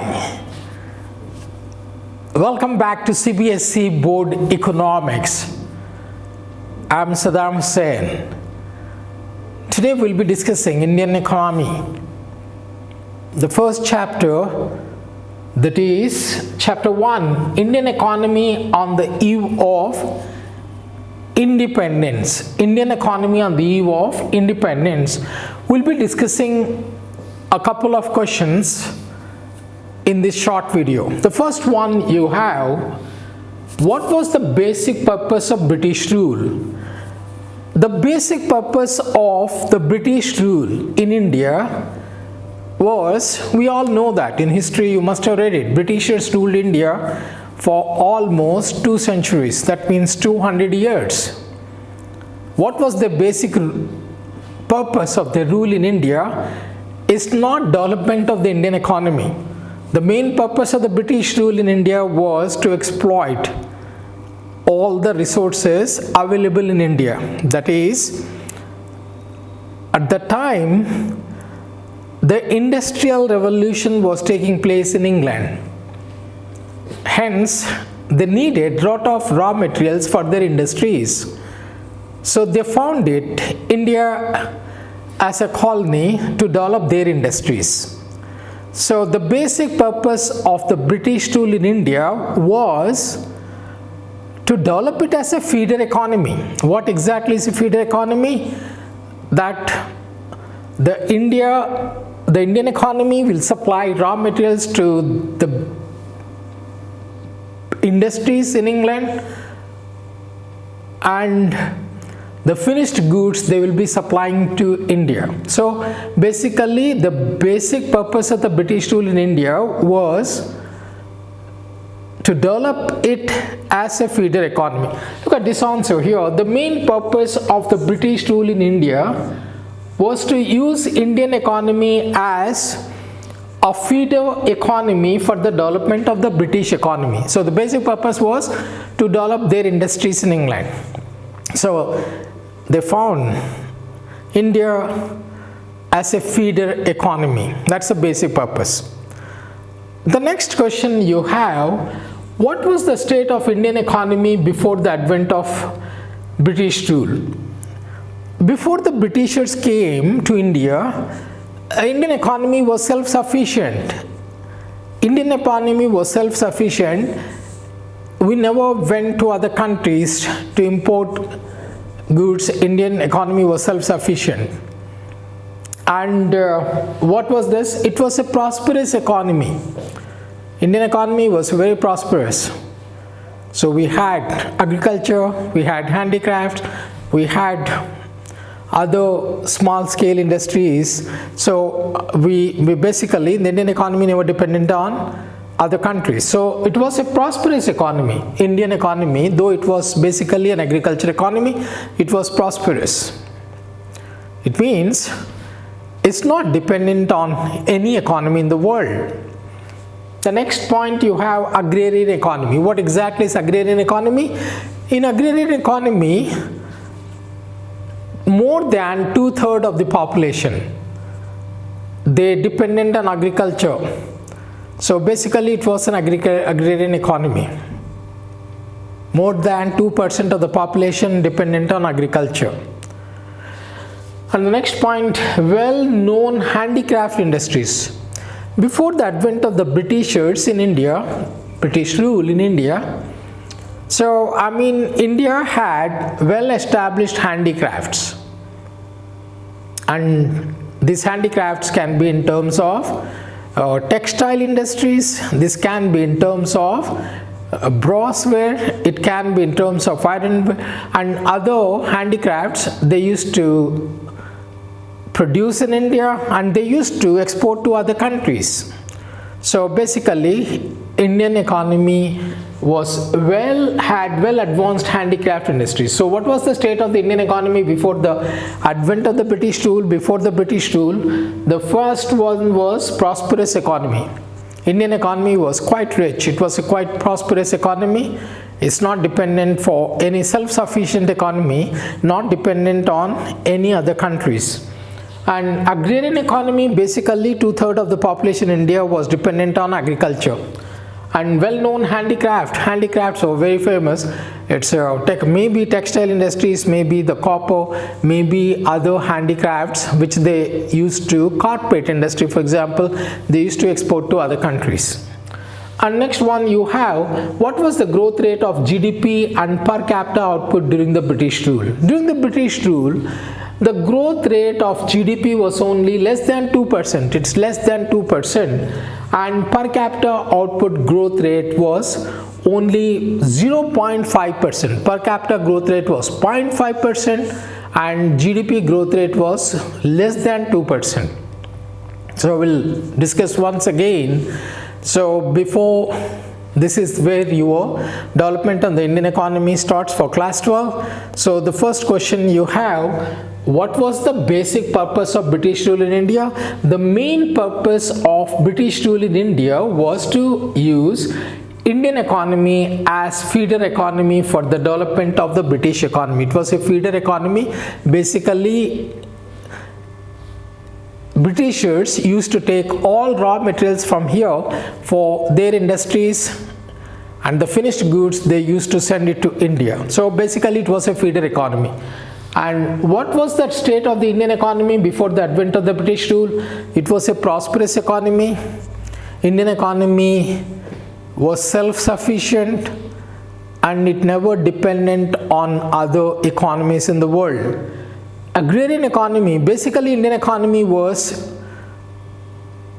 Hi, welcome back to CBSE Board Economics. I'm Saddam Hussain. Today we'll be discussing Indian economy. The first chapter, that is chapter 1, Indian economy on the eve of independence. Indian economy on the eve of independence. We'll be discussing a couple of questions in this short video. The first one you have, what was the basic purpose of British rule? The basic purpose of the British rule in India was, we all know that in history, you must have read it, Britishers ruled India for almost 2 centuries, that means 200 years. What was the basic purpose of the rule in India? Is not development of the Indian economy. The main purpose of the British rule in India was to exploit all the resources available in India. That is, at the time, the industrial revolution was taking place in England. Hence, they needed a lot of raw materials for their industries. So they founded India as a colony to develop their industries. So the basic purpose of the British rule in India was to develop it as a feeder economy. What exactly is a feeder economy? That the Indian economy will supply raw materials to the industries in England, and the finished goods they will be supplying to India. So basically the basic purpose of the British rule in India was to develop it as a feeder economy. Look at this answer here. The main purpose of the British rule in India was to use Indian economy as a feeder economy for the development of the British economy. So the basic purpose was to develop their industries in England. So they found India as a feeder economy. That's the basic purpose. The next question you have, what was the state of Indian economy before the advent of British rule? Before the Britishers came to India, Indian economy was self-sufficient. Indian economy was self-sufficient. We never went to other countries to import goods. Indian economy was self-sufficient. And what was this? It was a prosperous economy. Indian economy was very prosperous. So we had agriculture, we had handicrafts, we had other small scale industries. So we basically, the Indian economy never depended on other countries. So it was a prosperous economy. Indian economy, though it was basically an agriculture economy, it was prosperous. It means it's not dependent on any economy in the world. The next point you have agrarian economy. What exactly is agrarian economy? In agrarian economy, more than 2/3 of the population, they dependent on agriculture. So basically it was an agrarian economy. More than 2% of the population dependent on agriculture. And the next point, well-known handicraft industries. Before the advent of the Britishers in India, British rule in India, so India had well-established handicrafts. And these handicrafts can be in terms of textile industries, this can be in terms of brassware, it can be in terms of ironware and other handicrafts they used to produce in India, and they used to export to other countries. So basically Indian economy had well advanced handicraft industries. So what was the state of the Indian economy before the advent of the British rule? Before the British rule, the first one was prosperous economy. Indian economy was quite rich. It was a quite prosperous economy. It's not dependent for any self-sufficient economy, not dependent on any other countries. And agrarian economy, basically 2/3 of the population in India was dependent on agriculture. And well-known handicrafts are very famous. It's maybe textile industries, maybe the copper, maybe other handicrafts which they used to, carpet industry for example, they used to export to other countries. And next one you have, what was the growth rate of GDP and per capita output during the British rule? During the British rule, the growth rate of GDP was only less than 2%. It's less than 2%, and per capita output growth rate was only 0.5%. Per capita growth rate was 0.5% and GDP growth rate was less than 2%. So we'll discuss once again. So before, this is where your development on the Indian economy starts for class 12. So the first question you have, what was the basic purpose of British rule in India? The main purpose of British rule in India was to use Indian economy as feeder economy for the development of the British economy. It was a feeder economy. Basically, Britishers used to take all raw materials from here for their industries, and the finished goods they used to send it to India. So basically it was a feeder economy. And what was the state of the Indian economy before the advent of the British rule? It was a prosperous economy. Indian economy was self-sufficient and it never dependent on other economies in the world. Agrarian economy, basically Indian economy was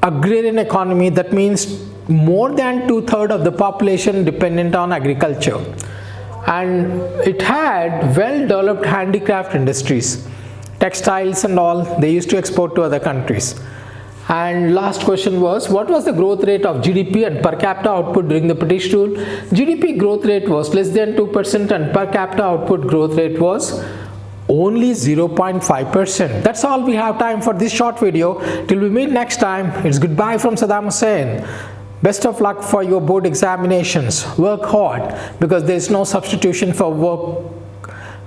agrarian economy, that means more than 2/3 of the population dependent on agriculture. And it had well developed handicraft industries, textiles and all, they used to export to other countries. And last question was, what was the growth rate of GDP and per capita output during the British rule? GDP growth rate was less than 2% and per capita output growth rate was only 0.5%. That's all we have time for this short video. Till we meet next time, it's goodbye from Saddam Hussain. Best of luck for your board examinations. Work hard, because there's no substitution for work.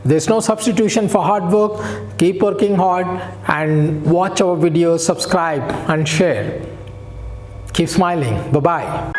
There's no substitution for hard work. Keep working hard and watch our videos, subscribe and share. Keep smiling. Bye-bye.